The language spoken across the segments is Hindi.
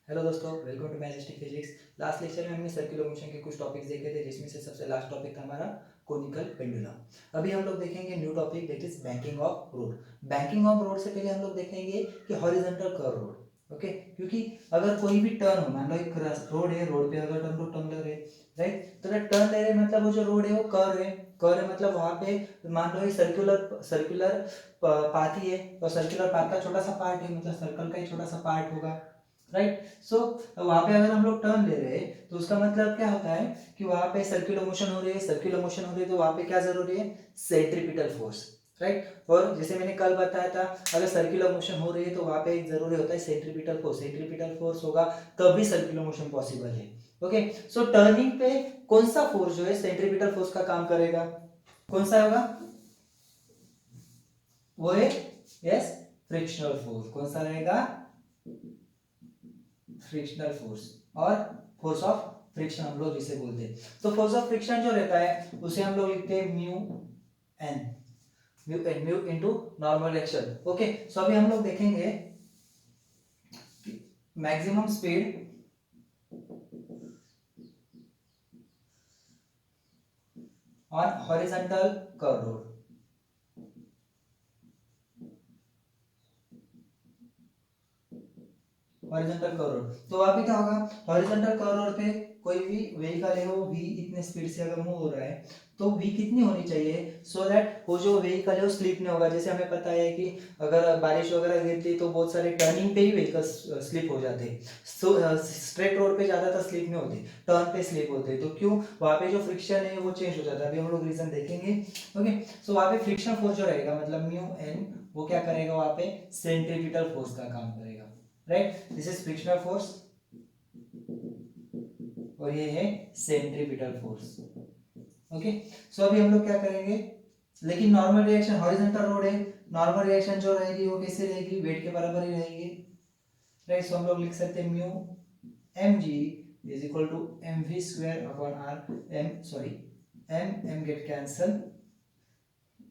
हेलो दोस्तों, welcome to majestic physics. Last lecture में हमने सर्कुलर मोशन के कुछ टॉपिक्स देखे थे, जिसमें से सबसे लास्ट टॉपिक था हमारा कोनिकल पेंडुलम। अभी हम लोग देखेंगे new topic, that is banking of road. Banking of road से पहले हम लोग देखेंगे कि हॉरिजॉन्टल कर्व रोड। ओके, क्योंकि अगर कोई भी टर्न हो, मान लो एक रोड है, रोड पे अगर हम लोग टर्न ले रहे हैं, राइट, तो टर्न ले रहे हैं मतलब वो जो रोड है वो कर्व है। कर्व है मतलब वहां पे मान लो सर्कुलर सर्कुलर पाथ ही है, और सर्कुलर पाथ का छोटा सा पार्ट है, मतलब सर्कल का ही छोटा सा पार्ट होगा, राइट। सो वहां पे अगर हम लोग टर्न ले रहे हैं तो उसका मतलब क्या होता है कि वहां पे सर्कुलर मोशन हो रही है, सर्कुलर मोशन हो रही है, तो वहां पे क्या जरूरी है? Centripetal force, right. और जैसे मैंने कल बताया था, अगर सर्कुलर मोशन हो रही है तो वहां पे एक जरूरी होता है सेंट्रीपिटल फोर्स। सेंट्रीपिटल फोर्स होगा तभी सर्कुलर मोशन पॉसिबल है। ओके, सो टर्निंग पे कौन सा फोर्स जो है सेंट्रीपिटल फोर्स का काम करेगा? कौन सा होगा? वो है यस, फ्रिक्शनल फोर्स। कौन सा रहेगा? फ्रिक्शनल फोर्स, और फोर्स ऑफ फ्रिक्शन हम लोग जिसे बोलते हैं। तो फोर्स ऑफ फ्रिक्शन जो रहता है उसे हम लोग लिखते हैं mu N. Mu into normal action. Okay, so अभी हम लोग देखेंगे maximum speed on horizontal curve road. Horizontal curve road, तो वहां पे क्या होगा? हॉरिजॉन्टल कर्व रोड पे कोई भी व्हीकल है वो v इतने स्पीड से अगर मूव हो रहा है तो v कितनी होनी चाहिए सो दैट वो जो व्हीकल है वो स्लिप नहीं होगा। जैसे हमें पता है कि अगर बारिश वगैरह गिरती है तो बहुत सारे टर्निंग पे ही व्हीकल स्लिप हो जाते हैं। सो स्ट्रेट रोड पे ज्यादातर स्लिप नहीं होते, टर्न पे स्लिप होते हैं। तो क्यों? वहां पे जो फ्रिक्शन है वो चेंज हो जाता है। अभी हम लोग रीजन देखेंगे। ओके, सो वहां पे फ्रिक्शन फोर्स जो रहेगा मतलब म्यू एन, वो क्या करेगा? वहां पे सेंट्रीपिटल फोर्स का काम करेगा, right. This is frictional force और ये है सेंट्रीपिटल फोर्स। ओके, सो अभी हम लोग क्या करेंगे, लेकिन नॉर्मल रिएक्शन हॉरिजॉन्टल रोड है, नॉर्मल रिएक्शन जो रहेगी वो कैसे रहेगी? वेट के बराबर ही रहेगी, राइट। सो हम लोग लिख सकते हैं mu M G is equal to M V square upon R M, sorry M M get cancel,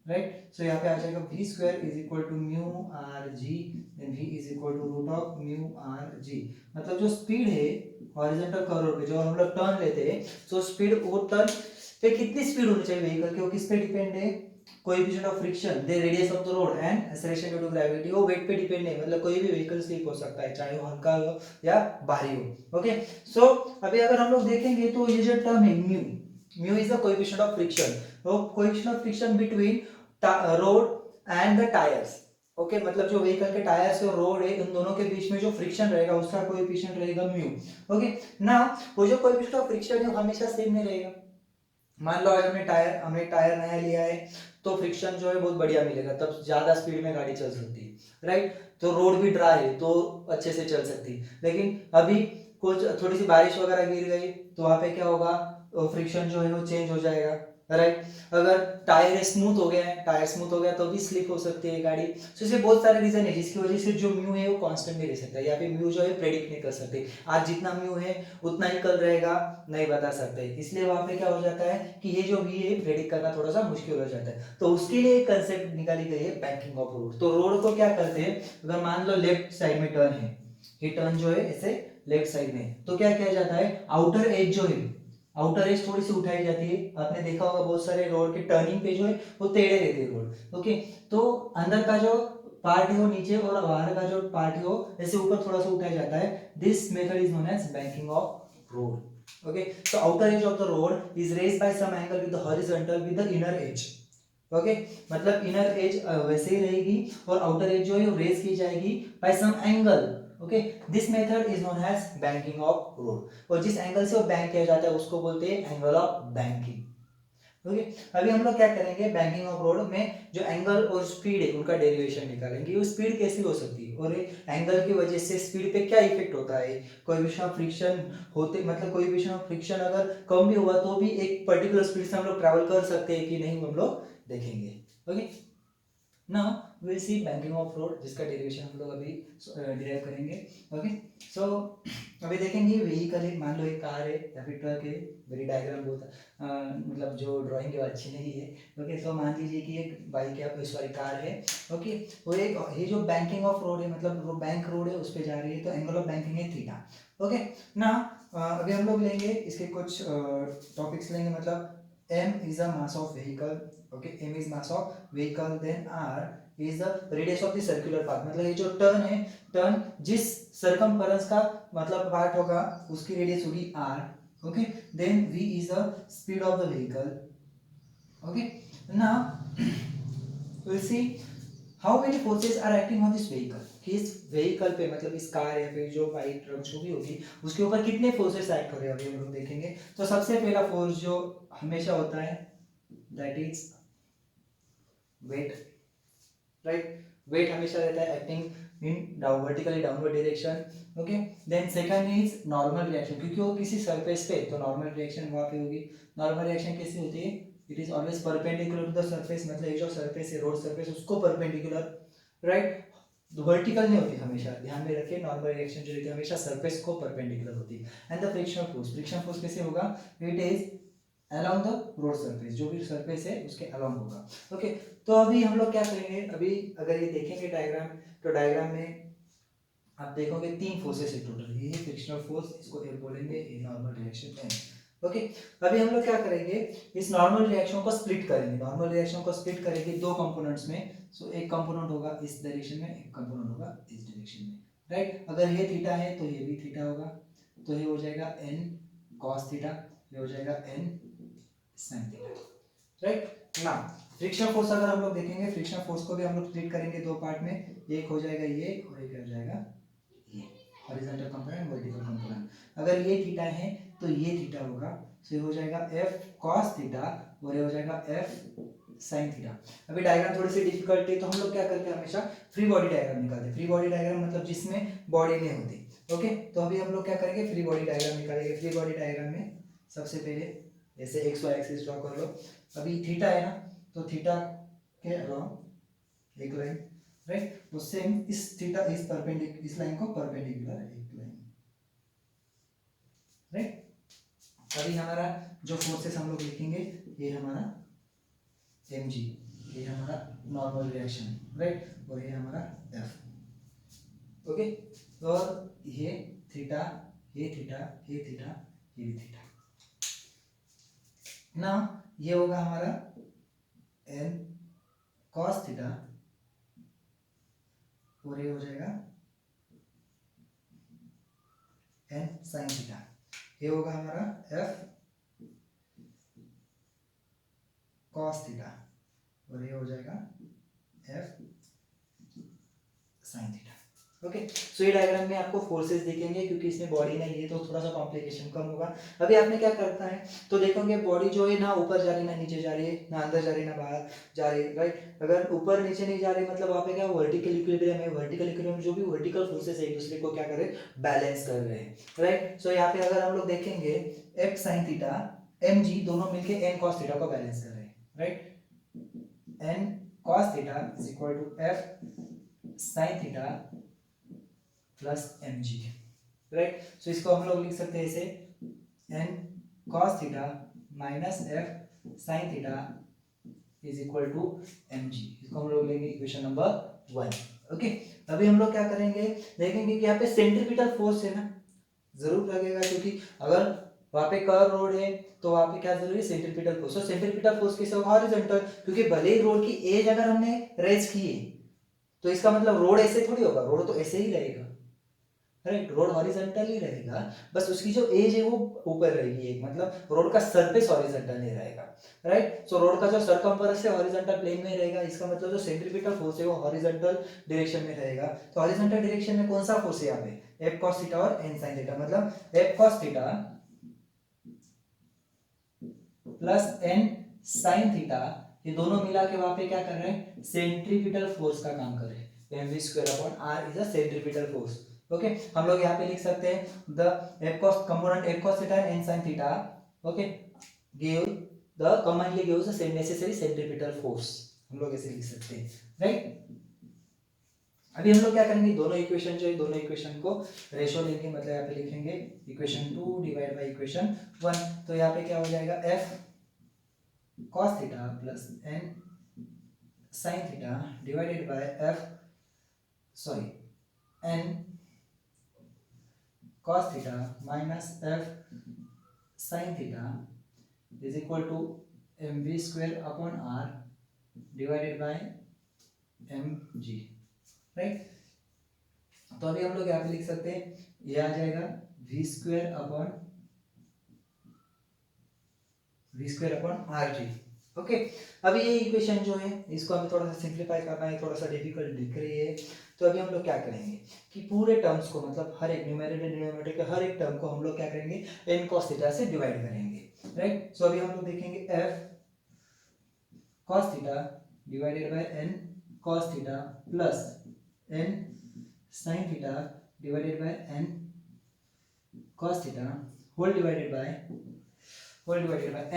right. So यहाँ पे आ जाएगा v square is equal to mu R G, then v is equal to root of mu R G. मतलब जो स्पीड है हॉरिजॉन्टल कर्व पे जो हम लोग टर्न लेते हैं, तो स्पीड, वो टर्न पे कितनी स्पीड होनी चाहिए व्हीकल की, वो किस पे डिपेंड है? Coefficient of friction, the radius of the road and acceleration due to gravity. वो वेट पे डिपेंड है, मतलब कोई भी व्हीकल स्लिप हो सकता है, चाहे वो हल्का हो या भारी हो। ओके, सो अभी अगर हम लोग देखेंगे तो ये जो टर्म है mu, mu is the coefficient of friction, वो coefficient of friction between road and the tyres. Okay, मतलब जो व्हीकल के टायर्स और रोड है उन दोनों के बीच में जो फ्रिक्शन रहेगा उसका कोएफिशिएंट रहेगा म्यू। ओके, नाउ वो जो कोएफिशिएंट ऑफ फ्रिक्शन है हमेशा सेम नहीं रहेगा। मान लो आज हमने टायर नया लिया है तो फ्रिक्शन जो है बहुत बढ़िया मिलेगा, तब ज्यादा स्पीड में गाड़ी चल सकती है, राइट। तो रोड भी ड्राई है तो अच्छे से चल सकती है। लेकिन अभी कुछ थोड़ी सी बारिश वगैरह गिर गई तो वहां पे क्या होगा? फ्रिक्शन जो है वो चेंज हो जाएगा, राइट। अगर टायर स्मूथ हो गया है, टायर स्मूथ हो गया तो भी स्लिप हो सकती है गाड़ी। तो इससे बहुत सारे रीजन है जिसकी वजह से जो म्यू है वो कांस्टेंट नहीं रह सकता, या फिर म्यू जो है प्रेडिक्ट नहीं कर सकते। आज जितना म्यू है उतना ही कल रहेगा, नहीं बता सकते। इसलिए वहां पे क्या हो जाता है कि ये जो वी है प्रेडिक्ट करना थोड़ा सा मुश्किल हो जाता है। तो उसके लिए एक कंसेप्ट निकाली गई है बैंकिंग ऑफ रोड। तो रोड को क्या करते हैं, अगर मान लो लेफ्ट साइड में टर्न है, ये टर्न जो है ऐसे लेफ्ट साइड में, तो क्या किया जाता है? आउटर एज जो है, आउटर एज थोड़ी सी उठाई जाती है। आपने देखा होगा बहुत सारे रोड के टर्निंग पे जो है वो टेढ़े रहते हैं रोड। ओके, तो अंदर का जो पार्ट है वो नीचे और बाहर का जो पार्ट है वो ऐसे ऊपर थोड़ा सा उठाया जाता है। This method is known as banking of road. Okay, so outer edge of the road is raised by some angle with the horizontal with the inner edge. Okay, मतलब इनर एज वैसे ही रहेगी और आउटर एज जो है वो रेज की जाएगी by some angle. Okay, this method is known as banking of road, और जिस एंगल से वो बैंक किया जाता है उसको बोलते हैं एंगल ऑफ बैंकिंग। ओके, अभी हम लोग क्या करेंगे, बैंकिंग ऑफ रोड में जो एंगल और स्पीड है उनका डेरिवेशन निकालेंगे। वो स्पीड कैसी हो सकती है और एंगल की वजह से स्पीड पे क्या इफेक्ट होता है। कोएफिशिएंट ऑफ फ्रिक्शन होते, मतलब कोएफिशिएंट ऑफ फ्रिक्शन अगर कम भी हुआ तो भी एक पर्टिकुलर स्पीड से हम लोग ट्रैवल कर सकते हैं कि नहीं, हम लोग देखेंगे। Okay, now will see banking of road, जिसका डेरिवेशन हम लोग अभी डिराइव करेंगे। ओके, सो अभी देखेंगे व्हीकल है, मान लो एक कार है या फिर ट्रक है। मेरी डायग्राम बहुत मतलब जो ड्राइंग है वो अच्छी नहीं है। ओके, सो मान लीजिए कि एक बाइक है, सॉरी कार है। ओके, वो एक ये जो बैंकिंग ऑफ रोड है, मतलब वो बैंक रोड है, उस पर जा रही है, तो एंगल ऑफ बैंकिंग है थीटा। ओके ना, अभी हम लोग लेंगे इसके कुछ टॉपिक्स लेंगे, मतलब m is the mass of vehicle. Okay, m is mass of vehicle, then r is the radius of the circular path, मतलब ये जो टर्न है, टर्न जिस सरकमफेरेंस का मतलब पार्ट होगा उसकी रेडियस होगी r. Okay, then v is the speed of the vehicle. Okay, now we'll see how many forces are acting on this vehicle, कि इस व्हीकल पे मतलब इस कार या फिर जो बाइक ट्रक जो भी होगी उसके ऊपर कितने फोर्सेस एक्ट हो रहे हैं अभी हम लोग देखेंगे। तो सबसे पहला फोर्स जो हमेशा होता है that is weight, right. Weight हमेशा रहता है acting in vertically downward direction. Okay, then second is normal reaction, क्योंकि वो किसी सरफेस पे, तो नॉर्मल रिएक्शन वहां पे होगी। नॉर्मल रिएक्शन कैसी होती है, it is always perpendicular to the surface, मतलब ये जो सरफेस है रोड सरफेस उसको परपेंडिकुलर, राइट। वर्टिकल नहीं होती हमेशा, ध्यान में रखिए, नॉर्मल रिएक्शन जो रहती है हमेशा सरफेस को परपेंडिकुलर होती है। एंड द फ्रिक्शन फोर्स कैसे होगा, it is along the road surface, जो भी सरफेस है उसके अलोंग होगा। ओके, तो अभी हम लोग क्या करेंगे, अभी अगर ये देखेंगे डायग्राम, तो डायग्राम में आप देखोगे तीन फोर्सेस है टोटल, ये फ्रिक्शनल फोर्स, इसको ए बोलेंगे, ये नॉर्मल रिएक्शन है। ओके, अभी हम लोग क्या करेंगे, इस नॉर्मल रिएक्शन को स्प्लिट करेंगे, नॉर्मल रिएक्शन को स्प्लिट करेंगे दो कंपोनेंट्स में। सो एक कंपोनेंट होगा इस डायरेक्शन में, एक कंपोनेंट होगा इस डायरेक्शन में, राइट। अगर ये थीटा है तो ये भी थीटा होगा, तो ये हो जाएगा n cos थीटा, ये हो जाएगा n sin थीटा, राइट ना। फ्रिक्शन फोर्स अगर हम लोग देखेंगे, फ्रिक्शन फोर्स को भी हम लोग स्प्लिट करेंगे दो पार्ट में, एक हो जाएगा ये और एक हो जाएगा ये, हॉरिजॉन्टल कंपोनेंट, वर्टिकल कंपोनेंट। अगर ये थीटा है तो ये थीटा होगा, तो ये हो जाएगा f cos थीटा और ये हो जाएगा f sin थीटा। अभी डायग्राम थोड़ी सी डिफिकल्ट है, तो हम लोग क्या करते हैं, हमेशा फ्री बॉडी डायग्राम निकालते हैं। फ्री बॉडी डायग्राम मतलब जिसमें बॉडी नहीं होती। ओके, तो अभी हम लोग क्या करेंगे, फ्री बॉडी डायग्राम निकालेंगे। फ्री बॉडी डायग्राम में सबसे पहले जैसे एक्स वाई एक्सिस ड्रॉ कर लो। अभी थीटा है ना, तो थीटा के अराउंड एक लाइन, राइट, तो सेम इस थीटा इस परपेंडिकुलर, इस लाइन को परपेंडिकुलर एक लाइन, राइट। अभी हमारा जो फोर्सेस हम लोग लिखेंगे, ये हमारा mg, ये हमारा नॉर्मल रिएक्शन, राइट, और ये हमारा f। ओके, और ये थीटा, ये थीटा, ये थीटा, ये भी थीटा ना। ये होगा हमारा n cos थीटा और ये हो जाएगा n sin थीटा। ये होगा हमारा f cos थीटा और ये हो जाएगा f sin थीटा। ओके, सो ये डायग्राम में आपको फोर्सेस दिखेंगे, क्योंकि इसमें बॉडी नहीं है तो थोड़ा सा कॉम्प्लिकेशन कम होगा। अभी आपने क्या करता है, तो देखोगे बॉडी जो है ना ऊपर जा रही ना नीचे जा रही है, ना अंदर जा रही ना बाहर जा रही है, राइट। अगर ऊपर नीचे नहीं जा रही मतलब वहाँ पे क्या वर्टिकल इक्विलिब्रियम है। वर्टिकल इक्विलिब्रियम जो भी वर्टिकल फोर्सेस है एक दूसरे को क्या कर रहे हैं, बैलेंस कर रहे हैं, राइट। सो यहाँ पे अगर हम लोग देखेंगे f sin थीटा mg दोनों मिलके n cos थीटा को बैलेंस कर रहे हैं, right. n cos theta is equal to f sin theta plus mg, right. So इसको हम लोग लिख सकते हैं ऐसे, n cos theta minus f sin theta is equal to mg। इसको हम लोग लेंगे इक्वेशन नंबर 1। ओके, अभी हम लोग क्या करेंगे, देखेंगे कि यहाँ पे सेंट्रीपिटल फोर्स है ना, जरूर लगेगा, क्योंकि अगर वहाँ पे कर्व रोड है तो वहाँ पे क्या जरूरी है, सेंट्रीपिटल फोर्स। तो सेंट्रीपिटल फोर्स किसे होगा, हॉरिजॉन्टल, क्योंकि भले ही रोड की एज अगर हमने रेज की है तो इसका मतलब रोड ऐसे थोड़ी होगा, रोड तो ऐसे ही रहेगा, राइट। रोड हॉरिजॉन्टल ही रहेगा, बस उसकी जो एज है वो ऊपर रहेगी, एक मतलब रोड का सरफेस हॉरिजॉन्टल नहीं रहेगा, राइट। सो रोड का जो सरकमफेरेंस है हॉरिजॉन्टल प्लेन में रहेगा, इसका मतलब जो सेंट्रीपिटल फोर्स है वो हॉरिजॉन्टल डायरेक्शन में रहेगा। तो हॉरिजॉन्टल डायरेक्शन में कौन सा फोर्स है यहाँ पे, f cos थीटा और n sin थीटा, मतलब f cos theta plus n sin theta, ये दोनों मिला के वहां पे क्या कर रहे हैं, सेंट्रीपिटल फोर्स का काम कर रहे हैं। mv square upon r is a centripetal force. Okay, हम लोग यहाँ पे लिख सकते हैं the f cos component f cos theta and n sin theta, okay, give the combinedly gives the necessary centripetal force, हम लोग ऐसे लिख सकते हैं, राइट। अभी हम लोग क्या करेंगे, दोनों इक्वेशन जो है दोनों इक्वेशन को रेशो लेंगे, मतलब यहाँ पे लिखेंगे इक्वेशन 2 डिवाइड बाई इक्वेशन 1। तो यहाँ पे क्या हो जाएगा, F cos theta plus N sine theta divided by F sorry N cos theta minus f sin theta is equal to mv square upon r divided by mg, right. तो अभी हम लोग यहाँ पे लिख सकते हैं, ये आ जाएगा v स्क्वायर अपॉन आर जी। ओके, अभी ये इक्वेशन जो है इसको हमें थोड़ा सा सिंप्लीफाई करना है, थोड़ा सा डिफिकल्ट दिख रही है। तो अभी हम लोग क्या करेंगे कि पूरे टर्म्स को, मतलब हर एक न्यूमेरेटर डिनोमिनेटर के हर एक टर्म को हम लोग क्या करेंगे, n cos थीटा से डिवाइड करेंगे, राइट। सो अभी हम लोग देखेंगे f cos theta divided by n cos theta plus n sin theta divided by n cos theta whole divided by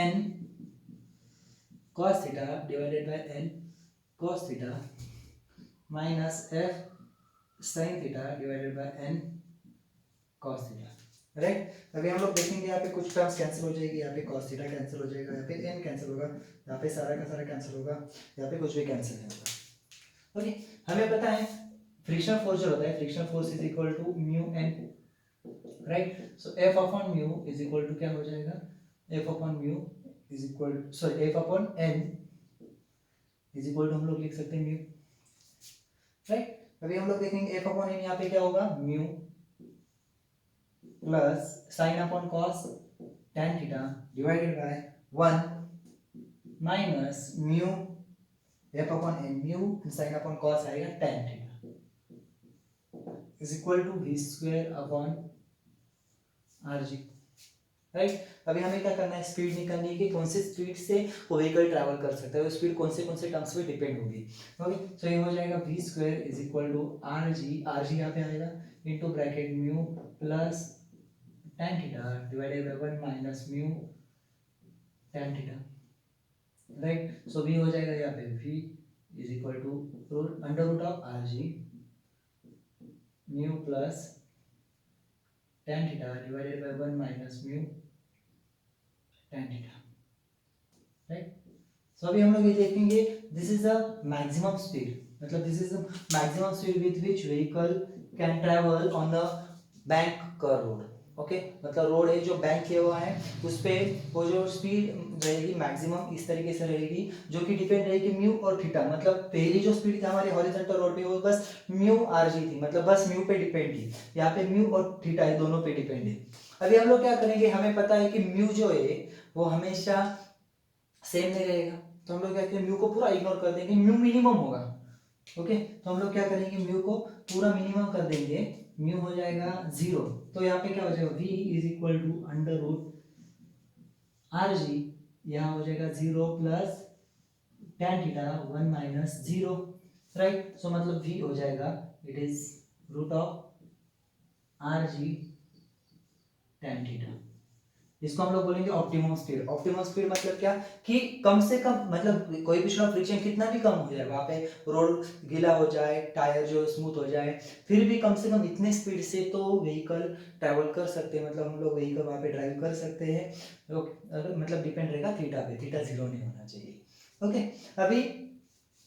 n cos theta divided by n cos theta minus f sin theta divided by n cos theta, right. अभी हम लोग देखेंगे यहाँ पे कुछ टर्म्स कैंसिल हो जाएगी, यहाँ पे cos थीटा कैंसिल हो जाएगा, यहाँ पे n कैंसिल होगा, यहाँ पे सारा का सारा कैंसिल होगा, यहाँ पे कुछ भी कैंसिल नहीं होगा। ओके, हमें पता है फ्रिक्शनल फोर्स जो होता है, frictional force is equal to mu n, right. So f upon mu is equal to क्या हो जाएगा, f upon mu is equal sorry f upon n is equal to हम लोग लिख सकते हैं म्यू, राइट। अभी हम लोग देखेंगे f अपॉन n यहाँ पे क्या होगा, mu plus sine upon cos tan theta divided by 1 minus mu f upon n, mu sine upon cos आएगा tan theta is equal to v square upon R G, right. अभी हमें क्या करना है, स्पीड निकालनी है कि कौन से स्पीड से वो व्हीकल ट्रैवल कर सकता है, वो स्पीड कौन से टर्म्स पे डिपेंड होगी। ओके, सो ये हो जाएगा v square is equal to R G यहाँ पे आएगा into bracket mu plus tan theta divided by 1 minus mu tan theta, right. So v हो जाएगा यहाँ पे v is equal to under root of R G mu plus tan theta divided by 1 minus mu tan theta, right. So अभी हम लोग ये देखेंगे, this is the maximum speed, मतलब this is the maximum speed with which vehicle can travel on the bank curve road. Okay, मतलब रोड है जो बैंक किया हुआ है उस पे वो जो स्पीड रहेगी मैक्सिमम इस तरीके से रहेगी, जो कि डिपेंड रहेगी म्यू और थीटा। मतलब पहली जो स्पीड थी हमारी हॉरिजॉन्टल रोड पे वो बस म्यू आर जी थी, मतलब बस म्यू पे डिपेंड थी। यहाँ पे म्यू और थीटा है, दोनों पे डिपेंड है। अभी हम लोग क्या करेंगे, हमें पता है कि म्यू जो है वो हमेशा सेम नहीं रहेगा, तो हम लोग क्या करेंगे, म्यू को पूरा इग्नोर कर देंगे, म्यू मिनिमम होगा। ओके, तो हम लोग क्या करेंगे, म्यू को पूरा मिनिमम कर देंगे, म्यू हो जाएगा 0। तो यहाँ पे क्या हो जाएगा, v is equal to under root R G, यहाँ हो जाएगा 0 plus tan theta 1 minus 0, right. So मतलब v हो जाएगा it is root of R G tan theta. इसको हम लोग बोलेंगे ऑप्टिमम स्पीड। ऑप्टिमम स्पीड मतलब क्या, कि कम से कम, मतलब कोई भी फ्रिक्शन कितना भी कम हो जाए, वहां पे रोड गीला हो जाए, टायर जो स्मूथ हो जाए, फिर भी कम से कम इतने स्पीड से तो व्हीकल ट्रैवल कर सकते हैं, मतलब हम लोग व्हीकल वहां पे ड्राइव कर सकते हैं। मतलब डिपेंड रहेगा थीटा पे, थीटा 0 नहीं होना चाहिए। ओके, अभी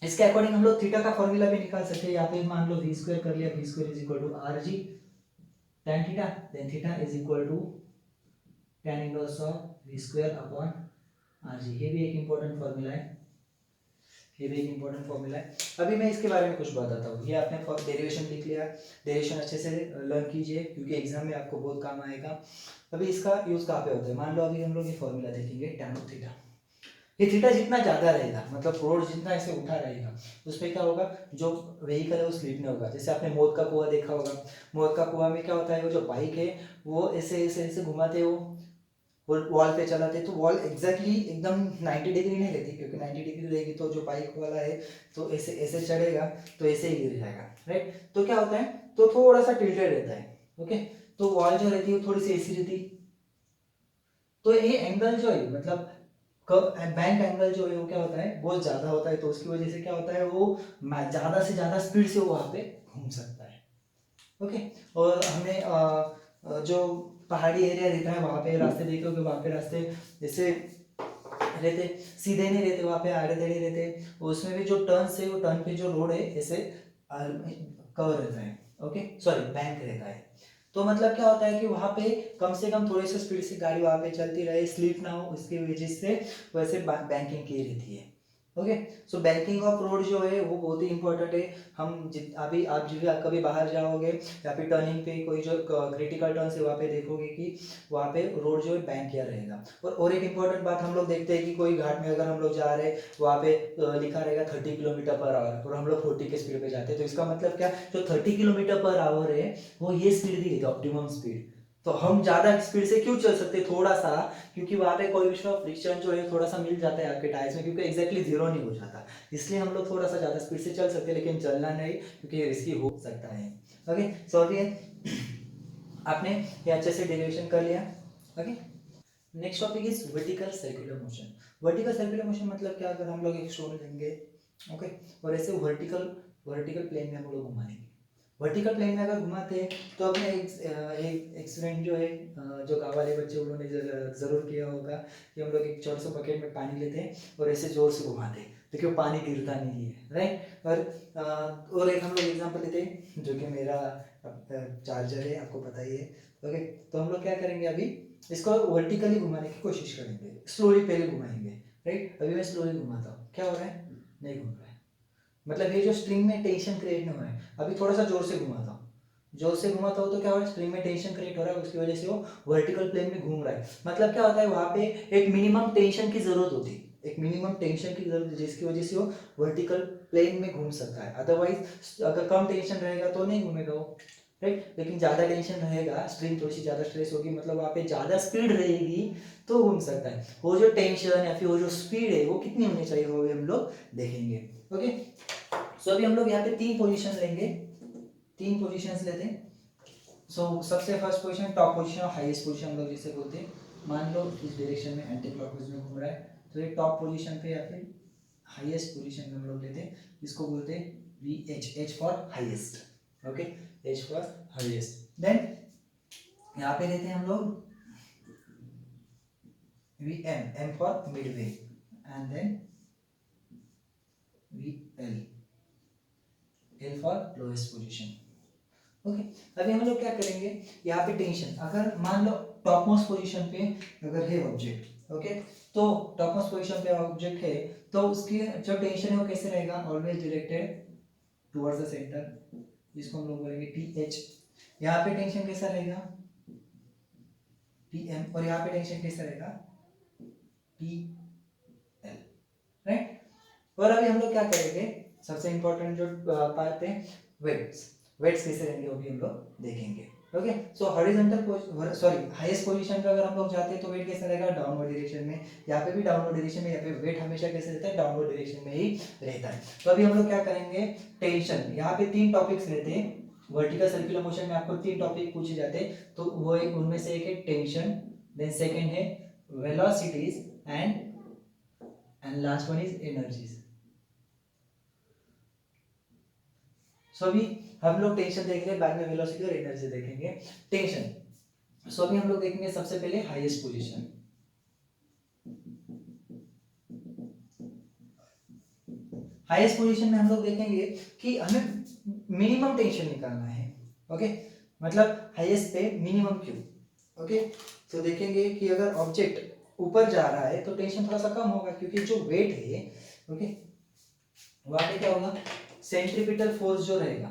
इसके अकॉर्डिंग हम लोग थीटा का फॉर्मूला भी निकाल सकते हैं। यहाँ पे मान लो वी स्क्वायर कर लिया, V square is equal to R G tan theta, then theta is equal to tan inverse of v square upon R G. ये भी एक इंपॉर्टेंट फॉर्मूला है, ये भी एक इंपॉर्टेंट फॉर्मूला है। अभी मैं इसके बारे में कुछ बताता हूँ। ये आपने डेरिवेशन लिख लिया, डेरिवेशन अच्छे से लर्न कीजिए क्योंकि एग्जाम में आपको बहुत काम आएगा। अभी इसका यूज कहाँ पे होता है, मान लो अभी हम लोग ये फॉर्मूला देखेंगे tan ऑफ थीटा। ये थीटा जितना ज्यादा रहेगा, मतलब रोड जितना ऐसे उठा रहेगा, उस पर क्या होगा, जो व्हीकल है वो स्लिप नहीं होगा। जैसे आपने मौत का कुआं देखा होगा, मौत का कुआं में क्या होता है, वो जो बाइक है वो ऐसे ऐसे ऐसे घुमाते हो, वॉल पे चलाते, तो वॉल एग्जैक्टली एकदम 90 डिग्री नहीं रहती, क्योंकि 90 डिग्री रहेगी तो जो बाइक वाला है तो ऐसे ऐसे चढ़ेगा तो ऐसे ही गिर जाएगा, राइट। तो क्या होता है, तो थोड़ा सा टिल्टेड रहता है। ओके, तो वॉल जो रहती है थोड़ी सी ऐसी रहती, तो ये एंगल जो है, मतलब बैंक एंगल जो है वो क्या होता है, बहुत ज्यादा होता है, तो उसकी वजह से क्या होता है, वो ज्यादा से ज्यादा स्पीड से वो वहां पे घूम सकता है। ओके, और हमें जो पहाड़ी एरिया रहता है वहाँ पे रास्ते देखे होंगे, वहाँ पे रास्ते जैसे रहते सीधे नहीं रहते, वहाँ पे आड़े टेढ़े रहते, उसमें भी जो टर्न्स है वो टर्न पे जो रोड है ऐसे कवर रहता है। ओके सॉरी बैंक रहता है। तो मतलब क्या होता है कि वहाँ पे कम से कम थोड़ी सी स्पीड से गाड़ी वहाँ पे चलती रहे, स्लिप ना हो, उसकी वजह से वैसे बैंकिंग की रहती है। Okay, so banking of road जो है वो बहुत ही इंपॉर्टेंट है। हम अभी आप जो भी कभी बाहर जाओगे या फिर टर्निंग पे कोई जो क्रिटिकल टर्न है वहाँ पे देखोगे कि वहाँ पे रोड जो है बैंक किया रहेगा। और एक इम्पॉर्टेंट बात हम लोग देखते हैं कि कोई घाट में अगर हम लोग जा रहे हैं वहाँ पे लिखा रहेगा 30 किलोमीटर पर आवर और हम लोग 40 के स्पीड पे जाते हैं, तो इसका मतलब क्या, जो 30 किलोमीटर पर आवर है वो ये स्पीड दी है ऑप्टिमम स्पीड। तो हम ज्यादा स्पीड से क्यों चल सकते थोड़ा सा, क्योंकि वहाँ पे कोई भी फ्रिक्शन जो है थोड़ा सा मिल जाता है आपके टायर्स में, क्योंकि एग्जैक्टली जीरो नहीं हो जाता, इसलिए हम लोग थोड़ा सा ज्यादा स्पीड से चल सकते हैं, लेकिन चलना नहीं क्योंकि रिस्की हो सकता है। ओके सो अभी आपने ये अच्छे से डेरिवेशन कर लिया। Okay, next topic is vertical circular motion. Vertical circular motion मतलब क्या, अगर हम लोग एक स्टोन लेंगे ओके और ऐसे वर्टिकल वर्टिकल प्लेन में हम लोग घुमाएंगे, वर्टिकल प्लेन में अगर घुमाते हैं तो अपने एक एक्सपेरिमेंट जो है जो गाँव वाले बच्चे उन्होंने ज़रूर किया होगा कि हम लोग एक छोटे से बकेट में पानी लेते हैं और ऐसे जोर से घुमाते हैं, देखिए पानी गिरता नहीं है, राइट। और एक हम लोग एग्जांपल लेते हैं जो कि मेरा चार्जर है, आपको पता ही है। ओके, तो हम लोग क्या करेंगे, अभी इसको वर्टिकली घुमाने की कोशिश करेंगे, स्लोली पहले घुमाएंगे, राइट। अभी मैं स्लोली घुमाता हूँ, क्या हो रहा है, नहीं घूम रहा है, मतलब ये जो स्ट्रिंग में टेंशन क्रिएट नहीं हो रहा है। अभी थोड़ा सा जोर से घुमाता हूँ, जोर से घुमाता हूँ तो क्या हो रहा है, स्ट्रिंग में टेंशन क्रिएट हो रहा है, उसकी वजह से वो वर्टिकल प्लेन में घूम रहा है। मतलब क्या होता है, वहां पे एक मिनिमम टेंशन की जरूरत होती है, एक मिनिमम टेंशन की जरूरत है जिसकी वजह से वो वर्टिकल प्लेन में घूम सकता है। अदरवाइज अगर कम टेंशन रहेगा तो नहीं घूमेगा वो, राइट। लेकिन ज्यादा टेंशन रहेगा, स्ट्रिंग थोड़ी सी ज्यादा स्ट्रेस होगी, मतलब वहाँ पे ज्यादा स्पीड रहेगी तो घूम सकता है। वो जो टेंशन या फिर वो जो स्पीड है वो कितनी होनी चाहिए वो भी हम लोग देखेंगे। ओके, सो अभी हम लोग यहाँ पे तीन पोजीशन लेंगे, तीन पोजीशंस लेते हैं। सो सबसे फर्स्ट पोजीशन टॉप पोजीशन और हाईएस्ट पोजीशन हम लोग जिसे बोलते हैं। मान लो इस डायरेक्शन में एंटी क्लॉकवाइज में घूम रहा है, तो ये टॉप पोजीशन पे या फिर हाईएस्ट पोजीशन में हम लोग लेते हैं, इसको बोलते हैं V H, H for highest. Okay, H for highest. Then यहाँ पे लेते हैं हम लोग V M, M for midway, and then V L, L for lowest position. Okay, अभी हम लोग क्या करेंगे, यहाँ पे टेंशन अगर मान लो टॉप मोस्ट पोजीशन पे अगर है ऑब्जेक्ट, ओके, तो टॉप मोस्ट पोजीशन पे ऑब्जेक्ट है तो उसकी जो टेंशन है वो कैसे रहेगा, always directed towards the centre, जिसको हम लोग बोलेंगे टी एच। यहाँ पे टेंशन कैसा रहेगा, टी एम, और यहाँ पे टेंशन कैसा रहेगा, टी एल, राइट। और अभी हम लोग क्या करेंगे, सबसे इंपॉर्टेंट जो पार्ट है वेट्स, वेट्स कैसे रहेंगे वो भी हम लोग देखेंगे। ओके, सो हॉरिजॉन्टल सॉरी हाईएस्ट पोजीशन पे अगर हम लोग जाते हैं तो वेट कैसा रहेगा, डाउनवर्ड डायरेक्शन में। यहाँ पे भी डाउनवर्ड डायरेक्शन में, यहाँ पे वेट हमेशा कैसे रहता है, डाउनवर्ड डायरेक्शन में ही रहता है। तो अभी हम लोग क्या करेंगे, टेंशन, यहाँ पे तीन टॉपिक्स रहते हैं, वर्टिकल सर्कुलर मोशन में आपको तीन टॉपिक पूछे जाते हैं, तो वो उनमें से एक है टेंशन, देन सेकेंड है velocities, and last one is energies. So अभी हम लोग टेंशन देख रहे हैं, बाद में वेलोसिटी और एनर्जी देखेंगे। टेंशन, सो अभी हम लोग देखेंगे सबसे पहले हाईएस्ट पोजीशन। हाईएस्ट पोजीशन में हम लोग देखेंगे कि हमें मिनिमम टेंशन निकालना है। ओके, मतलब हाईएस्ट पे मिनिमम क्यों। ओके, तो देखेंगे कि अगर ऑब्जेक्ट ऊपर जा रहा है तो टेंशन थोड़ा सा कम होगा, क्योंकि जो वेट है ओके वहां पे क्या होगा, सेंट्रीपिटल फोर्स जो रहेगा,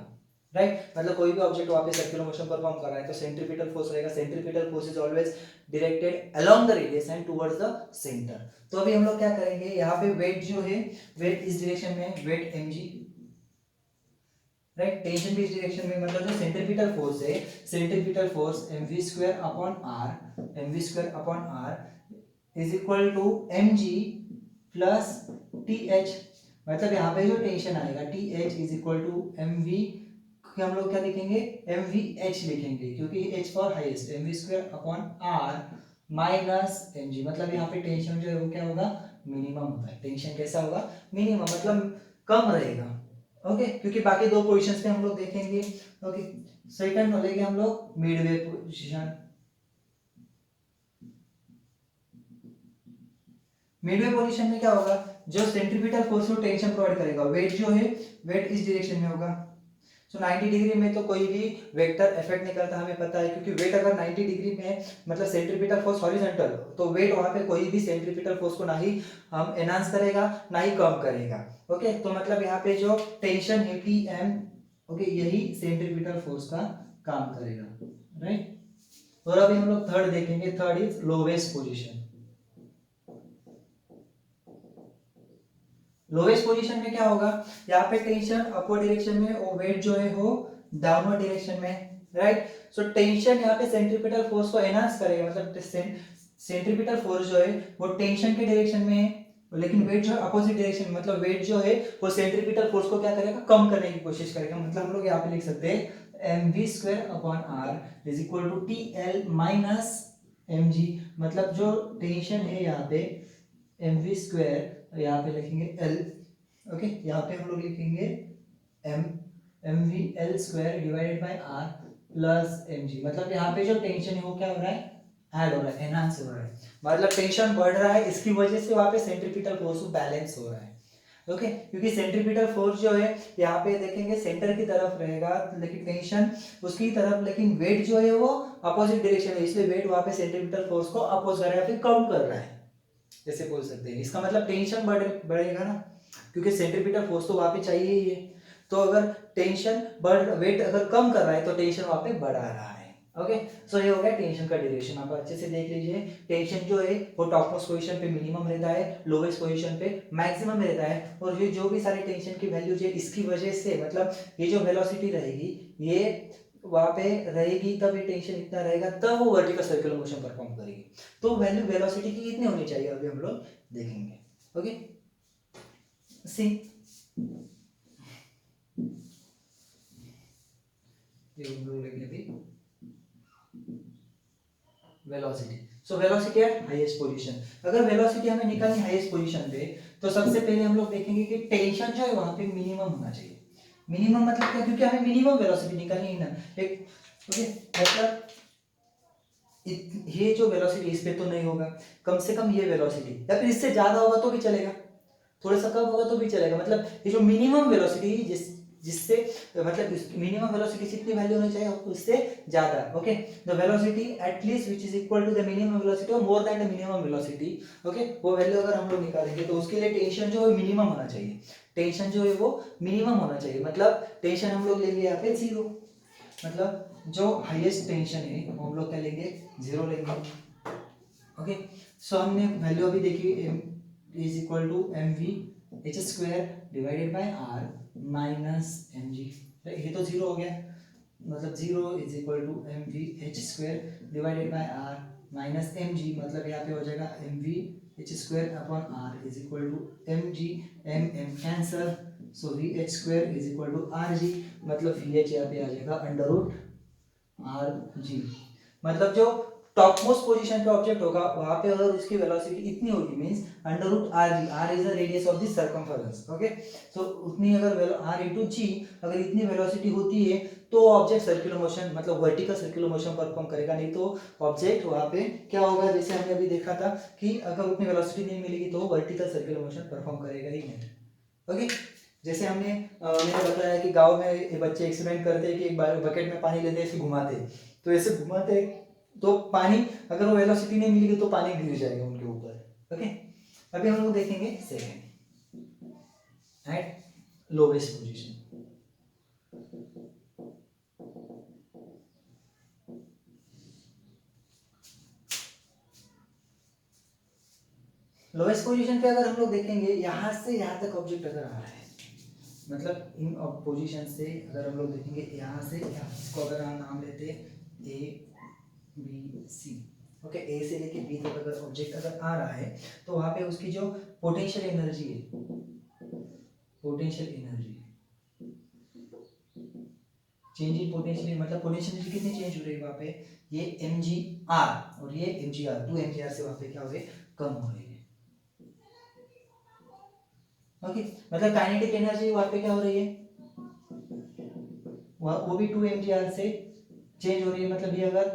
राइट। मतलब कोई भी ऑब्जेक्ट वहां पे सर्कुलर मोशन परफॉर्म कर रहा है तो सेंट्रीपिटल फोर्स रहेगा, centripetal force is always directed along the radius and towards the centre. तो अभी हम लोग क्या करेंगे, यहाँ पे वेट जो है, वेट इस डायरेक्शन में, वेट mg, राइट। टेंशन भी इस डायरेक्शन में, मतलब जो सेंट्रीपिटल फोर्स है, centripetal force mv square upon r, mv square upon r is equal to mg plus th। मतलब यहाँ पे जो टेंशन आएगा th is equal to mv, हम लोग क्या लिखेंगे, mvh लिखेंगे, क्योंकि h for highest, mv square upon r minus mg, मतलब यहाँ पे टेंशन जो है वो क्या होगा, मिनिमम होगा। टेंशन कैसा होगा, मिनिमम, मतलब कम रहेगा। ओके, क्योंकि बाकी दो पोजीशंस पे हम लोग देखेंगे। ओके, सेकंड लेंगे हम लोग मिडवे पोजीशन। मिडवे पोजीशन में क्या होगा, जो सेंट्रीपिटल फोर्स को टेंशन प्रोवाइड करेगा, वेट जो है वेट इस डायरेक्शन में होगा। सो 90 डिग्री में तो कोई भी वेक्टर इफेक्ट नहीं करता, हमें पता है, क्योंकि वेट अगर 90 डिग्री में मतलब सेंट्रीपिटल फोर्स हॉरिजॉन्टल, तो वेट वहां पे कोई भी सेंट्रीपिटल फोर्स को ना ही हम एनहांस करेगा ना ही कम करेगा। ओके, तो मतलब यहाँ पे जो टेंशन है टी एम, ओके, यही सेंट्रीपिटल फोर्स का काम करेगा, राइट। और अभी हम लोग थर्ड देखेंगे, third is lowest position. Lowest position में क्या होगा, यहाँ पे टेंशन अपवर्ड डायरेक्शन में और वेट जो है वो डाउनवर्ड डायरेक्शन में, राइट। सो टेंशन यहाँ पे सेंट्रीपिटल फोर्स को एनहांस करेगा, मतलब सेंट्रीपिटल फोर्स जो है वो टेंशन के डायरेक्शन में है, लेकिन वेट जो है अपोजिट डायरेक्शन में, मतलब वेट जो है वो सेंट्रीपिटल फोर्स को क्या करेगा, कम करने की कोशिश करेगा। मतलब हम लोग यहाँ पे लिख सकते हैं mv² is equal to T L minus M G. मतलब जो टेंशन है यहाँ पे mv², यहाँ पे लिखेंगे L, ओके, यहाँ पे हम लोग लिखेंगे m mv² divided by r plus mg। मतलब यहाँ पे जो टेंशन है वो क्या हो रहा है, ऐड हो रहा है, एनहांस हो रहा है, मतलब टेंशन बढ़ रहा है, इसकी वजह से वहाँ पे सेंट्रीपिटल फोर्स बैलेंस हो रहा है। ओके, क्योंकि सेंट्रीपिटल फोर्स जो है यहाँ पे देखेंगे सेंटर की तरफ रहेगा, लेकिन टेंशन उसकी तरफ, लेकिन वेट जो है वो अपोजिट डायरेक्शन में, इसलिए वेट वहाँ पे सेंट्रीपिटल फोर्स को अपोज कर रहा है, फिर कम कर रहा है, जैसे बोल सकते हैं। इसका मतलब टेंशन बढ़ेगा ना, क्योंकि सेंट्रीपिटल फोर्स तो वहां पे चाहिए ही है। तो अगर टेंशन बढ़, वेट अगर कम कर रहा है तो टेंशन वहां पे बढ़ा रहा है। ओके, सो ये हो गया टेंशन का ड्यूरेशन। आप अच्छे से देख लीजिए, टेंशन जो है वो टॉप मोस्ट पोजीशन पे मिनिमम रहता है, लोवेस्ट पोजीशन पे मैक्सिमम रहता है। और ये जो भी सारे टेंशन की वैल्यूज है, इसकी वजह से मतलब ये जो वेलोसिटी रहेगी ये वहां पे रहेगी, तब ये टेंशन इतना रहेगा, तब वो वर्टिकल सर्कुलर मोशन परफॉर्म करेगी। तो वैल्यू वेलोसिटी की कितनी होनी चाहिए अभी हम लोग देखेंगे। ओके, सी ये हम लोग लेंगे अभी velocity. So velocity at highest position, अगर वेलोसिटी हमें निकालनी हाईएस्ट पोजीशन पे, तो सबसे पहले हम लोग देखेंगे कि टेंशन जो है वहां पे मिनिमम होना चाहिए। मिनिमम मतलब क्या, क्योंकि हमें मिनिमम वेलोसिटी निकालनी है ना, एक ओके, मतलब ये जो वेलोसिटी इस पे तो नहीं होगा, कम से कम ये वेलोसिटी, या फिर इससे ज्यादा होगा तो भी चलेगा, थोड़ा सा कम होगा तो भी चलेगा। मतलब ये जो मिनिमम वेलोसिटी जिससे मतलब मिनिमम वेलोसिटी कितनी वैल्यू होनी चाहिए, उससे ज्यादा। Okay, the velocity at least which is equal to the minimum velocity और more than the minimum velocity. Okay, वो वैल्यू अगर हम लोग निकालेंगे तो उसके लिए टेंशन जो है मिनिमम होना चाहिए, टेंशन जो है वो मिनिमम होना चाहिए। मतलब टेंशन हम लोग लेंगे यहाँ पे 0, मतलब जो हाईएस्ट टेंशन है वो हम लोग क्या लेंगे, 0 लेंगे। ओके, सो हमने वैल्यू अभी देखी, is equal to M V H square divided by R minus M G. ये तो 0 हो गया, मतलब 0 is equal to M V H square divided by R minus M G. मतलब यहाँ पे हो जाएगा M V H square upon R is equal to M G, M M cancel, so V H square is equal to R G. मतलब वी एच यहाँ पे आ जाएगा अंडर रूट आर जी। मतलब जो टॉप मोस्ट पोजीशन पे ऑब्जेक्ट होगा वहां पे अगर उसकी वेलोसिटी इतनी होगी, means under root R G, R is the radius of the circumference. Okay, so उतनी अगर आर इंटू जी अगर इतनी वेलोसिटी होती है तो ऑब्जेक्ट सर्कुलर मोशन मतलब वर्टिकल सर्कुलर मोशन परफॉर्म करेगा, नहीं तो ऑब्जेक्ट वहां पे क्या होगा, जैसे हमने अभी देखा था कि अगर उतनी वेलोसिटी नहीं मिलेगी तो वर्टिकल सर्कुलर मोशन परफॉर्म करेगा ही नहीं। ओके, जैसे मैंने बताया कि गांव में बच्चे एक्सपेरिमेंट करते हैं कि एक बकेट में पानी लेते हैं, ऐसे घुमाते, तो ऐसे घुमाते तो पानी अगर वो वेलोसिटी नहीं मिलेगी तो पानी गिर जाएगा उनके ऊपर। ओके, अभी हम लोग देखेंगे second at lowest position. Lowest position पे अगर हम लोग देखेंगे, यहां से यहां तक ऑब्जेक्ट अगर आ रहा है, मतलब इन पोजीशन से अगर हम लोग देखेंगे यहाँ से यहाँ, इसको अगर हम नाम लेते ए बी सी। ओके, ए से लेके बी तक अगर ऑब्जेक्ट अगर आ रहा है तो वहां पे उसकी जो पोटेंशियल एनर्जी है, potential energy change in potential, मतलब पोटेंशियल एनर्जी कितनी चेंज हो रही है वहां पे, ये एम जी आर और ये M G R, 2 M G R से वहां पे क्या हो रही है, कम हो रही है। ओके, मतलब काइनेटिक एनर्जी वहां पे क्या हो रही है, वो भी 2 mg से चेंज हो रही है, मतलब ये अगर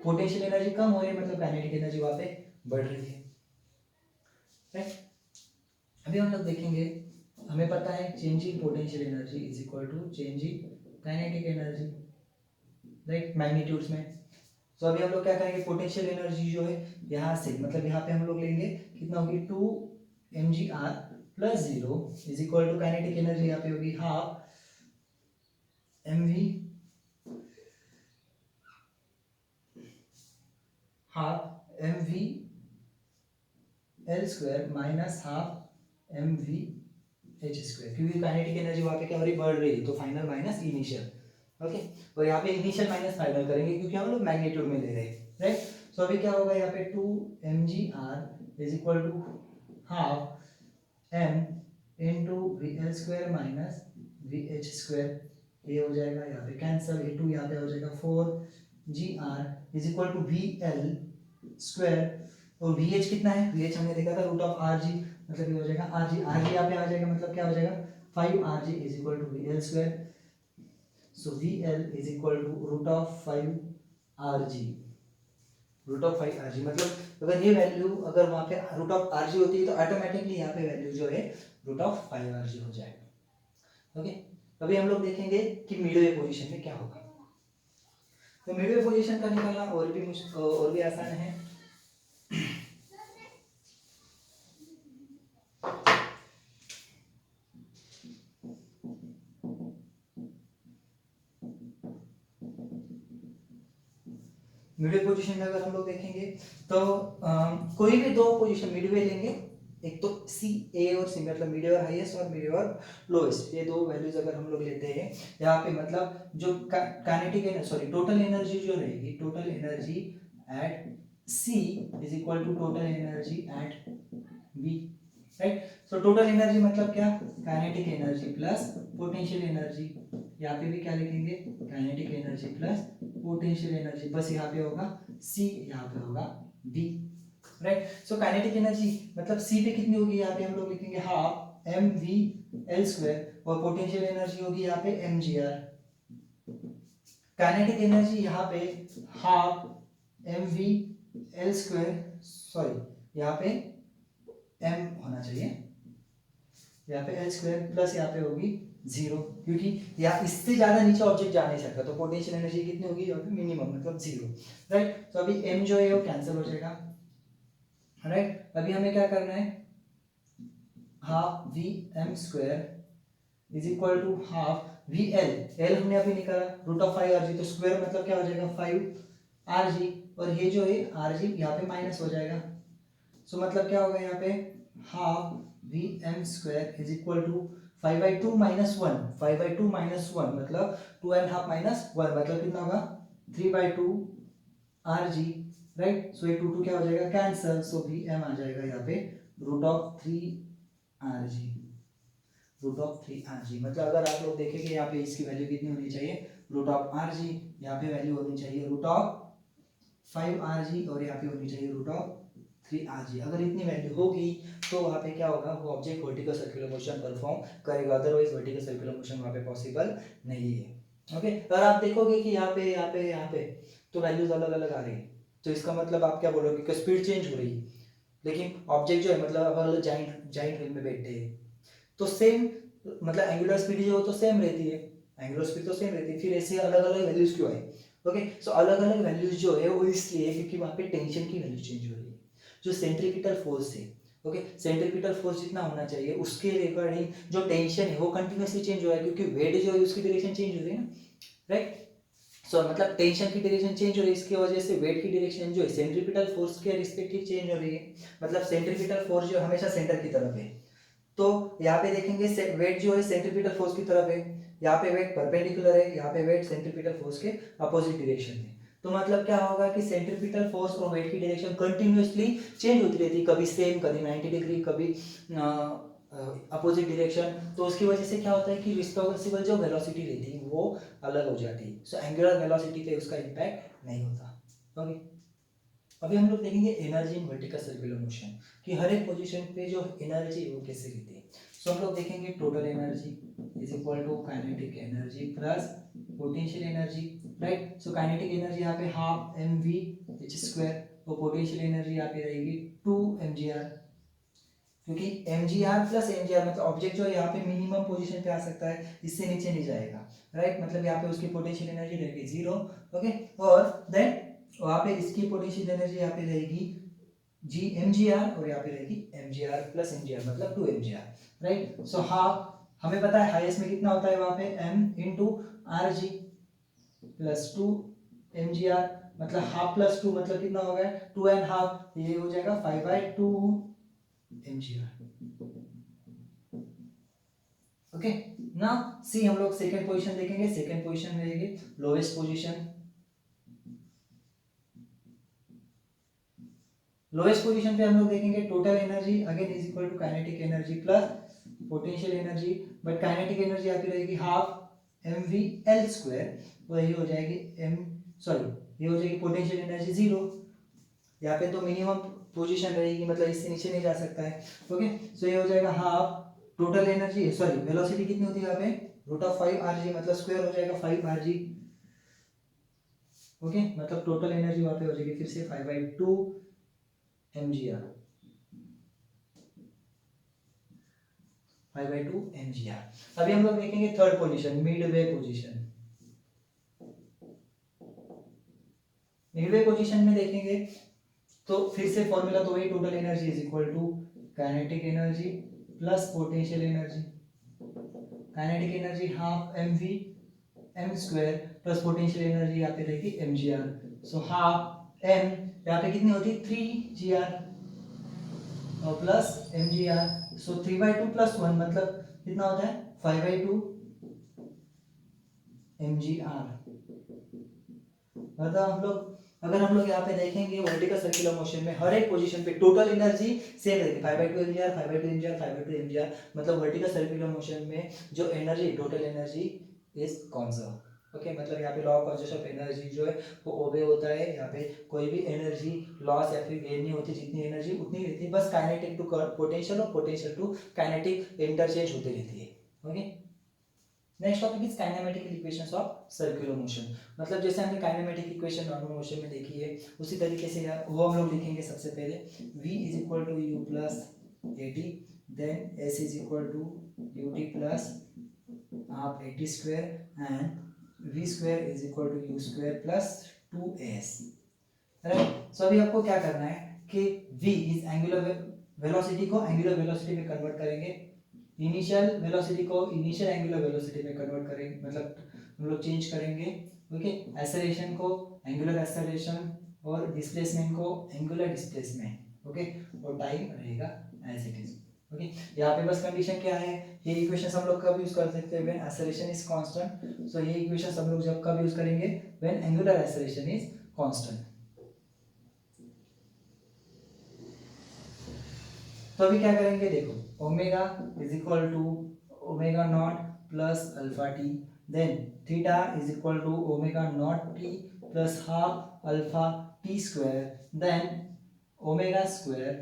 पोटेंशियल एनर्जी कम हो रही है मतलब काइनेटिक एनर्जी वहां पे बढ़ रही है, राइट। अभी हम लोग देखेंगे, हमें पता है change in potential energy is equal to change in kinetic energy, right, magnitudes में। तो अभी हम लोग क्या करेंगे, पोटेंशियल एनर्जी जो है यहाँ से मतलब यहाँ पे हम लोग लेंगे कितना होगी 2 mgr plus 0 is equal to kinetic energy यहाँ पे होगी half mv L square minus half mv H square, क्योंकि काइनेटिक एनर्जी वहाँ पे क्या हो रही, बढ़ रही है, तो फाइनल माइनस इनिशियल, ओके। और यहाँ पे इनिशियल माइनस फाइनल करेंगे क्योंकि हम लोग मैग्नीट्यूड में ले रहे हैं, राइट। सो अभी क्या होगा यहाँ पे 2 mgr is equal to half m into V L square minus V H square, ये हो जाएगा यहाँ पे कैंसिल, ये 2 यहाँ पे हो जाएगा 4 gr is equal to V L square, और वी एच कितना है, वी एच हमने देखा था रूट ऑफ आर जी, मतलब ये हो जाएगा आर जी यहाँ पे आ जाएगा, मतलब क्या हो जाएगा 5 rg is equal to V L square, so V L is equal to root of 5 rg, root of 5 rg, मतलब अगर ये वैल्यू अगर वहाँ पे रूट ऑफ rg होती है तो ऑटोमेटिकली यहाँ पे वैल्यू जो है रूट ऑफ 5 rg हो जाएगा, ओके। अभी हम लोग देखेंगे कि मिडवे पोजीशन में क्या होगा। तो मिडवे पोजीशन का निकालना और भी आसान है। मिडवे पोजीशन में अगर हम लोग देखेंगे तो कोई भी दो पोजीशन मिडवे लेंगे, एक तो सी ए और सी, मतलब मिडवे और हाईएस्ट और मिडवे और लोएस्ट, ये दो वैल्यूज अगर हम लोग लेते हैं यहाँ पे, मतलब जो kinetic energy sorry total energy जो रहेगी, total energy at C is equal to total energy at B, right. So total energy मतलब क्या, kinetic energy plus potential energy, यहाँ पे भी क्या लिखेंगे kinetic energy plus potential energy, बस यहाँ पे होगा C, यहाँ पे होगा B, right. So kinetic energy मतलब C पे कितनी होगी, यहाँ पे हम लोग लिखेंगे हाफ mv एल स्क्वायर, और पोटेंशियल एनर्जी होगी यहाँ पे mgr, काइनेटिक एनर्जी यहाँ पे half mv L square, sorry यहाँ पे m होना चाहिए, यहाँ पे एल स्क्वायर प्लस यहाँ पे होगी 0, क्योंकि यहाँ इससे ज्यादा नीचे ऑब्जेक्ट जा नहीं सकता, तो पोटेंशियल एनर्जी कितनी होगी यहाँ पे मिनिमम मतलब 0, राइट। तो अभी m जो है वो कैंसिल हो जाएगा, राइट। अभी हमें क्या करना है, half V M square is equal to half V L हमने अभी निकाला रूट ऑफ 5 rg, तो स्क्वायर मतलब क्या हो जाएगा 5 rg, और ये जो है rg यहाँ पे माइनस हो जाएगा, सो मतलब क्या होगा यहाँ पे half V M square is equal to 5/2 minus 1, 5/2 minus 1 मतलब 2.5 माइनस 1, मतलब कितना होगा 3/2 rg, राइट। सो ये 2 क्या हो जाएगा कैंसिल, सो वी एम आ जाएगा यहाँ पे root of 3 rg, root of 3 rg, मतलब अगर आप लोग देखेंगे यहाँ पे इसकी वैल्यू कितनी होनी चाहिए रूट ऑफ rg, यहाँ पे वैल्यू होनी चाहिए रूट ऑफ 5 rg, और यहाँ पे होनी चाहिए रूट ऑफ 3 rg। अगर इतनी वैल्यू होगी तो वहाँ पे क्या होगा, वो object vertical circular motion perform करेगा, अदरवाइज वर्टिकल सर्कुलर मोशन वहाँ पे पॉसिबल नहीं है, ओके। अगर आप देखोगे कि यहाँ पे तो वैल्यूज अलग अलग आ रही है, तो इसका मतलब आप क्या बोलोगे कि स्पीड चेंज हो रही है, लेकिन ऑब्जेक्ट जो है मतलब अगर जाइंट व्हील में बैठे हैं तो सेम मतलब एंगुलर स्पीड जो तो सेम रहती है, एंगुलर स्पीड तो सेम रहती है, फिर ऐसे अलग अलग वैल्यूज क्यों आए, ओके। सो अलग अलग वैल्यूज जो है वो इसलिए क्योंकि वहाँ पे टेंशन की वैल्यू चेंज हो रही है, जो सेंट्रीपिटल फोर्स है, ओके, सेंट्रीपिटल फोर्स जितना होना चाहिए उसके रिगार्डिंग जो टेंशन है वो कंटिन्यूसली चेंज हो रहा है, क्योंकि वेट जो है उसकी डायरेक्शन चेंज हो रही है ना, राइट। सो मतलब टेंशन की डायरेक्शन चेंज हो रही है, इसकी वजह से वेट की डायरेक्शन जो है सेंट्रीपिटल फोर्स के रिस्पेक्टिव चेंज हो रही है, मतलब सेंट्रीपिटल फोर्स जो हमेशा सेंटर की तरफ है, तो यहाँ पे देखेंगे वेट जो है सेंट्रीपिटल फोर्स की तरफ है, यहाँ पे वेट परपेंडिकुलर है, यहाँ पे वेट सेंट्रीपिटल फोर्स के अपोजिट डायरेक्शन में, तो मतलब क्या होगा कि सेंट्रीपिटल फोर्स और वेट की डायरेक्शन कंटिन्यूअसली चेंज होती रहती है, कभी सेम कभी 90 डिग्री कभी अपोजिट डायरेक्शन, तो उसकी वजह से क्या होता है कि रिस्पॉन्सिबल जो वेलोसिटी रहती है वो अलग हो जाती है, सो एंगुलर वेलोसिटी पे उसका इम्पैक्ट नहीं होता, ओके। अभी हम लोग देखेंगे energy in vertical circular motion, कि हर एक पोजीशन पे जो एनर्जी वो कैसे रहती है। सो हम लोग देखेंगे total energy is equal to kinetic energy plus potential energy, right. So kinetic energy यहाँ पे हाफ mv h स्क्वायर, और पोटेंशियल एनर्जी यहाँ पे रहेगी 2 mgr, क्योंकि mgr प्लस mgr मतलब ऑब्जेक्ट जो है यहाँ पे मिनिमम पोजीशन पे आ सकता है, इससे नीचे नहीं जाएगा, राइट। मतलब यहाँ पे उसकी पोटेंशियल एनर्जी रहेगी 0, ओके। और देन वहाँ पे इसकी पोटेंशियल एनर्जी यहाँ पे रहेगी जी mgr, और यहाँ पे रहेगी mgr प्लस mgr मतलब 2 mgr, राइट। सो हाफ, हमें पता है हाईएस्ट में कितना होता है वहाँ पे m into R G plus 2 mgr, मतलब हाफ प्लस 2 मतलब कितना हो गया 2 एंड हाफ, ये हो जाएगा 5/2 mgr, ओके। नाउ सी हम लोग सेकंड पोजीशन देखेंगे। सेकंड पोजीशन में रहेगी लोवेस्ट पोजीशन। लोएस्ट पोजीशन पे हम लोग देखेंगे total energy again is equal to kinetic energy plus potential energy, but kinetic energy आपकी रहेगी हाफ mv/l स्क्वायर, तो ये हो जाएगी ये हो जाएगी पोटेंशियल एनर्जी 0। यहाँ पे तो मिनिमम पोजीशन रहेगी, मतलब इससे नीचे नहीं जा सकता है, ओके। सो ये हो जाएगा हाफ टोटल एनर्जी, वेलोसिटी कितनी होती है यहाँ पे √5 मतलब स्क्वायर हो जाएगा 5 ओके। मतलब टोटल एनर्जी वहाँ पे हो जाएगी फिर से 5/2 mgr, 5/2 mgr। अभी हम लोग देखेंगे third position, midway position. Midway position में देखेंगे तो फिर से फॉर्मूला तो वही, total energy is equal to kinetic energy plus potential energy. Kinetic energy half mv m square plus potential energy यहाँ पे रहेगी mgr, सो हाफ m यहाँ पे कितनी होती है 3gr और प्लस mgr, सो 3/2 प्लस 1 मतलब कितना होता है 5/2 mgr। मतलब अगर हम लोग यहाँ पे देखेंगे वर्टिकल सर्कुलर मोशन में हर एक पोजीशन पे टोटल एनर्जी सेम रहेगी 5/2 mgr, 5/2 mgr, 5/2 mgr। मतलब वर्टिकल सर्कुलर मोशन में जो energy total energy is conserve, okay. मतलब यहाँ पे law of conservation of energy जो है वो ओबे होता है। यहाँ पे कोई भी एनर्जी लॉस या फिर गेन नहीं होती, जितनी एनर्जी उतनी रहती है, बस काइनेटिक टू पोटेंशियल और पोटेंशियल टू काइनेटिक इंटरचेंज होती रहती है, okay. Next topic is kinematic equations of circular motion. मतलब जैसे हमने काइनेमेटिक इक्वेशन नॉर्मल मोशन में देखी है, उसी तरीके से वो हम लोग लिखेंगे। सबसे पहले v is equal to U plus A T, then s is equal to U T plus half A T square and v square is equal to U square plus 2s, right. So अभी आपको क्या करना है कि v इज एंगुलर वेलोसिटी को एंगुलर वेलोसिटी में कन्वर्ट करेंगे, इनिशियल वेलोसिटी को इनिशियल एंगुलर वेलोसिटी में कन्वर्ट करेंगे, मतलब हम लोग चेंज करेंगे, ओके। एक्सेलरेशन को एंगुलर एक्सेलरेशन और डिस्प्लेसमेंट को एंगुलर डिस्प्लेसमेंट, ओके। और टाइम रहेगा एज इट इज, ओके। यहाँ पे बस कंडीशन क्या है, ये इक्वेशंस हम लोग कब यूज कर सकते हैं, when acceleration is constant. So ये इक्वेशंस हम लोग जब कब यूज करेंगे, when angular acceleration is constant. तो अभी क्या करेंगे, देखो omega is equal to omega naught plus alpha T, then theta is equal to omega naught T plus half alpha T square, then omega square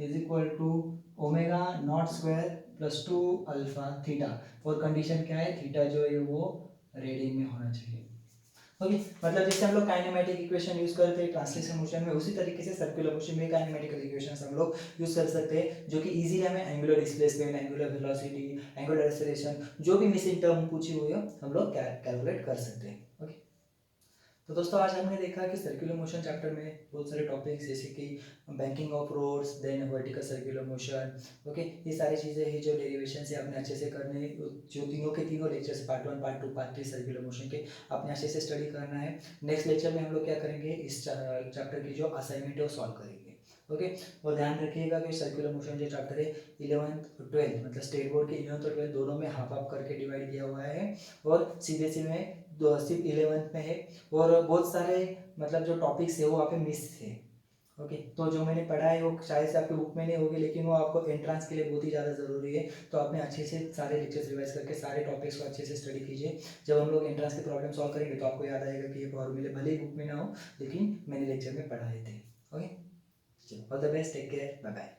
is equal to omega naught square plus 2 alpha theta. और कंडीशन क्या है, थीटा जो है वो रेडियन में होना चाहिए, ओके। मतलब जैसे हम लोग काइनेमेटिक इक्वेशन यूज करते हैं ट्रांसलेशन मोशन में, उसी तरीके से सर्कुलर मोशन में काइनेमेटिकल इक्वेशंस हम लोग यूज कर सकते हैं, जो कि इजीली हमें angular displacement, angular velocity, angular acceleration, जो भी मिसिंग टर्म पूछी हुई है हम लोग कैलकुलेट कर सकते हैं, ओके। तो दोस्तों आज हमने देखा कि सर्कुलर मोशन चैप्टर में बहुत सारे टॉपिक्स जैसे कि banking of roads, then vertical circular motion, okay. ये सारी चीज़ें हैं जो डेरिवेशन से आपने अच्छे से करने, जो तीनों के तीनों lectures part 1, part 2, part 3 circular motion के आपने अच्छे से स्टडी करना है। नेक्स्ट लेक्चर में हम लोग क्या करेंगे, इस चैप्टर की जो असाइनमेंट है वो सॉल्व करेंगे, ओके। और ध्यान रखिएगा कि सर्कुलर मोशन जो चैप्टर है 11th और 12th मतलब स्टेट बोर्ड के 11th और 12th दोनों में हाफ हाफ करके डिवाइड किया हुआ है, और सीबीएसई में सिर्फ 11th में है। और बहुत सारे मतलब जो टॉपिक्स है वो वहाँ पे मिस थे, ओके। तो जो मैंने पढ़ा है वो शायद से आपके बुक में नहीं होगी, लेकिन वो आपको एंट्रेंस के लिए बहुत ही ज़्यादा ज़रूरी है। तो आपने अच्छे से सारे लेक्चर्स रिवाइज करके सारे टॉपिक्स को अच्छे से स्टडी कीजिए। जब हम लोग एंट्रेंस के प्रॉब्लम सॉल्व करेंगे तो आपको याद आएगा कि ये फॉर्मूले भले ही बुक में ना हो, लेकिन मैंने लेक्चर में पढ़ाए थे, ओके। चलो, all the best, take care, bye bye.